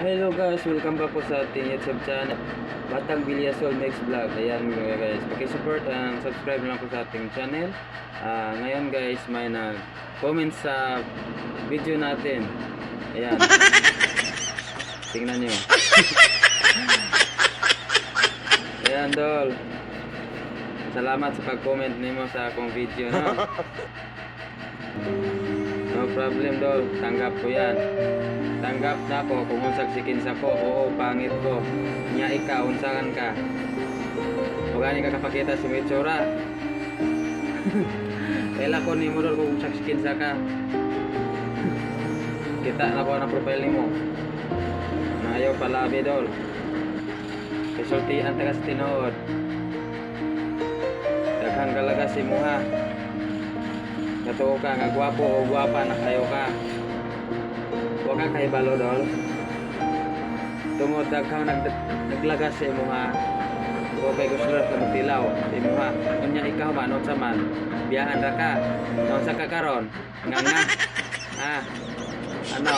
Hello guys, welcome back po sa ating YouTube channel Batang Bilyasol Next Vlog. Ayan guys, pakisupport and subscribe lang po sa ating channel. Ngayon guys, may nag-comment sa video natin. Ayan. Tingnan nyo. Ayan dol. Salamat sa pag-comment nimo sa akong video, no? No problem dol, tanggap ko yan. Tanggap na ko kung unsag sikin sa ko. Oo, pangit ko. Nya ikaw, unsakan ka. O gani ka kapakita sa mitsura. Kailan ko ni mo dol kung unsag sikin sa ka. Kita na ko ang profile nimo. Na ayaw palabi dol. Kasultian taga sa tinuod. Daghang galaga si muha. Natuo ka nga gwapo o gwapa na kayo ka. Huwag ka kay balo dol. Tungod daghang naglagas sa imo ha. Huwag kay gusto na magtilaw sa imo ha. Unya ikaw ba non sa man? Biyahan ra ka. Non sa kakaron. Nga nga. Ha. Ano?